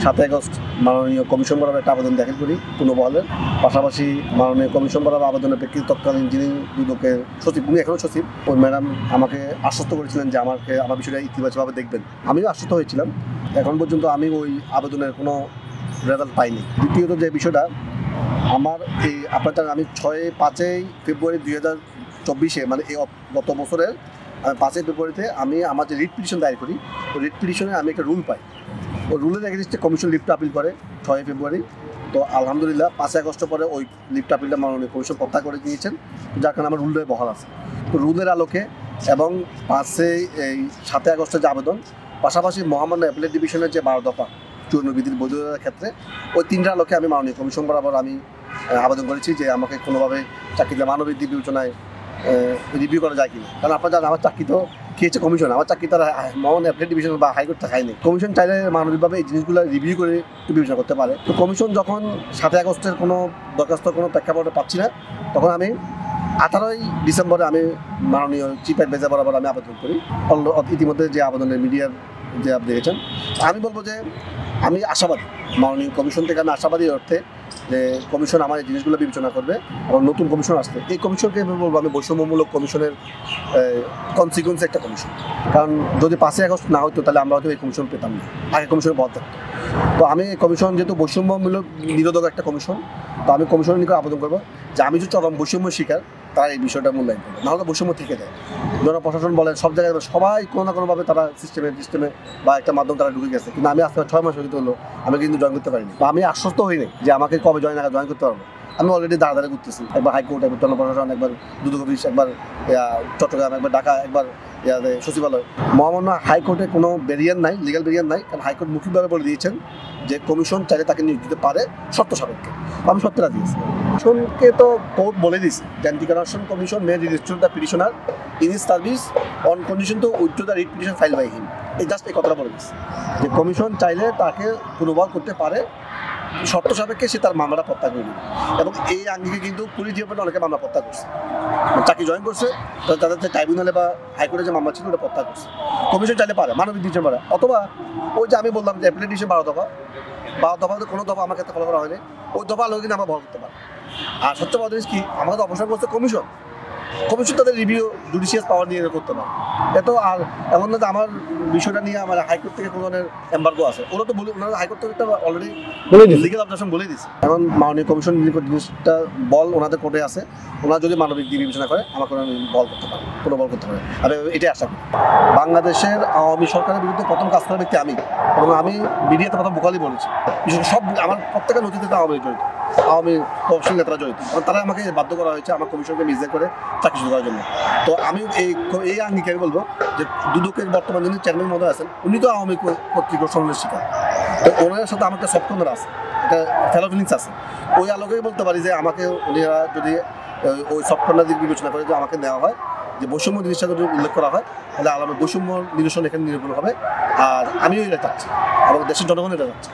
7 August মাননীয় commission বরাবর একটা আবেদন দাখিল করি পুনর্বহালের। পাশাপাশি মাননীয় কমিশন বরাবর আবেদনের প্রেক্ষিতে তৎকালীন যিনি দুদকের সচিব, উনি এখনও সচিব, ওই ম্যাডাম আমাকে আশ্বস্ত করেছিলেন যে আমার বিষয়টা ইতিবাচকভাবে দেখবেন। আমিও আশ্বস্ত হয়েছিলাম। এখন পর্যন্ত আমি ওই আবেদনের কোনো রেজাল্ট পাইনি। দ্বিতীয়ত যে বিষয়টা, আমার এই আপনার আমি 5 ফেব্রুয়ারি 2024 মানে এই গত বছরের 5 ফেব্রুয়ারিতে আমি আমার যে রিট পিটিশন দায়ের করি, ওই রিট পিটিশনে আমি একটা রুল পাই। ওই রুলের এগেইনস্টে কমিশন লিফট আপিল করে 6 ফেব্রুয়ারি। তো আলহামদুলিল্লাহ 5 আগস্ট পরে ওই লিফট আপিলটা মাননীয় কমিশন প্রত্যাহার করে দিয়েছেন, যার কারণে আমার রুলের বহাল আছে। তো রুলের আলোকে এবং 7 আগস্টের যে আবেদন, পাশাপাশি মহামান্য অ্যাপিলেট ডিভিশনের যে 12 দফা চূড়ান্ত বিধির বৈধতার ক্ষেত্রে, ওই 3টার আলোকে আমি মাননীয় কমিশন বরাবর আমি আবেদন করেছি যে আমাকে কোনোভাবে চাকরিতে মানববৃত্তি বিবেচনায় রিভিউ করা যায় কিনা। কারণ আপনার জানেন আমার চাকরি তো খেয়েছে কমিশন, আমার চাকরি তারা মহামান্য অ্যাপিলেট ডিভিশন বা হাইকোর্টে খায়নি। কমিশন চাইলে মানবিকভাবে এই জিনিসগুলো রিভিউ করে বিবেচনা করতে পারে। তো কমিশন যখন 7 আগস্টের কোনো দরখাস্ত কোনো প্রেক্ষাপটে পাচ্ছি না, তখন আমি 18 ডিসেম্বরে আমি মাননীয় চিফ অ্যাডভাইজার বরাবর আমি আবেদন করি। ইতিমধ্যে যে আবেদনের মিডিয়ার যে আপনি দেখেছেন, আমি বলবো যে আমি আশাবাদী, মাননীয় কমিশন থেকে আমি আশাবাদী অর্থে যে কমিশন আমার এই জিনিসগুলো বিবেচনা করবে এবং নতুন কমিশন আসবে। এই কমিশনকে বলবো আমি বৈষম্যমূলক কমিশনের কনসিকুয়েন্স একটা কমিশন। কারণ যদি 5 আগস্ট না হতো তাহলে আমরা হয়তো এই কমিশন পেতাম না, আগে কমিশনের পদ থাকতো। তো আমি কমিশন যেহেতু বৈষম্যমূলক নিরোধক একটা কমিশন, তো আমি কমিশনের নিকট আবেদন করবো যে আমি যে চরম বৈষম্য শিকার, তারা এই বিষয়টা মূল্যায়ন করবে, নাহলে বৈষম্য থেকে যায়। জনপ্রশাসন বলেন সব জায়গায় সবাই কোনো না কোনোভাবে তারা সিস্টেমে বা একটা মাধ্যম তারা ঢুকে গেছে, কিন্তু আমি আজকে 6 মাস হয়ে হলো আমি কিন্তু জয়েন করতে পারিনি। বা আমি আশ্বস্ত হইনি যে আমাকে কবে জয়েন করতে পারবো। আমি অলরেডি দাঁড়াদাঁড়ি করতেছি, একবার হাইকোর্ট, একবার জনপ্রশাসন, একবার দুদক অফিস, একবার চট্টগ্রাম, একবার ঢাকা, একবার সচিবালয়। মহামান্য হাইকোর্টে কোনো ব্যারিয়ার নাই, লিগাল ব্যারিয়ার নাই, কারণ হাইকোর্ট মৌখিকভাবে বলে দিয়েছেন যে কমিশন চাইলে তাকে নিয়োগ দিতে পারে শর্ত সাপেক্ষে। আমি সত্যি রাজি আছি। কমিশনকে তো কোর্ট বলে দিয়েছে যে anti corruption commission may register the petitioner in his service on condition to withdraw the writ petition filed by him. এই জাস্ট এই কথাটা বলে দিচ্ছে যে কমিশন চাইলে তাকে পুনর্বহাল করতে পারে, শর্ত সাপেক্ষে সে তার মামলাটা প্রত্যাহার করে নেবে। এবং এই আঙ্গিকে কিন্তু পুলিশ ডিপার্টমেন্ট অনেকে মামলা প্রত্যাহার করছে, চাকরি জয়েন করছে, তাদের যে ট্রাইব্যুনালে বা হাইকোর্টে যে মামলা ছিল ওটা প্রত্যাহার করছে। কমিশন চাইলে পারে, মানবিক দিতে পারে, অথবা ওই যে আমি বললাম যে অ্যাপিলেট ডিভিশন 12 দফা কোনো দফা আমার ক্ষেত্রে ফলো করা হয়নি, ওই দফা আলোকে কিন্তু আমরা বহন করতে পারি। আর সবচেয়ে বড় জিনিস কি, আমাকে তো অবসর করছে কমিশন তাদের রিভিউ জুডিশিয়াল পাওয়ার নিয়ে করতে পারে। এত আর এমন না যে আমার বিষয়টা নিয়ে আমার হাইকোর্ট থেকে কোনো ধরনের এম্বার্গো আছে, ওরা তো বলে, ওনারা হাইকোর্ট থেকে অলরেডি লিগাল অবজেকশন বলেই দিচ্ছে। এখন মাননীয় কমিশন জিনিসটা বল ওনাদের কোর্টে আছে, ওনারা যদি মানবিক দিক বিবেচনা করে আমাকে বল করতে পারে, কোনো বল করতে পারে। আমি এটাই আশা করি। বাংলাদেশের আওয়ামী সরকারের বিরুদ্ধে প্রথম কাজ করা ব্যক্তি আমি, এবং আমি মিডিয়াতে প্রথম বোকালি বলেছি। বিশেষ সব আমার প্রত্যেকটা নথিতে আওয়ামী জড়িত, আওয়ামী প্রফেশনাল নেতারা জড়িত, তারা আমাকে বাধ্য করা হয়েছে আমার কমিশনকে মিসগাইড করে চাকরি শুরু করার জন্য। তো আমি এই আঙ্গিকে আমি বলবো যে দুদকের বর্তমান যিনি চেয়ারম্যান মহোদয় আছেন, উনি তো আওয়ামী কর্তৃক শোষণের শিকার। তো ওনার সাথে আমার একটা সফট কর্নার আছে, একটা ফেলো ফিলিংস আছে। ওই আলোকেই বলতে পারি যে আমাকে উনিরা যদি ওই সফট কর্নার দিক বিবেচনা করে যে আমাকে নেওয়া হয়, যে বৈষম্য জিনিসটা যদি উল্লেখ করা হয়, তাহলে আলাদা বৈষম্য নিরসন এখানে নিরূপণ হবে। আর আমিও এটা চাচ্ছি এবং দেশের জনগণ এটা চাচ্ছে।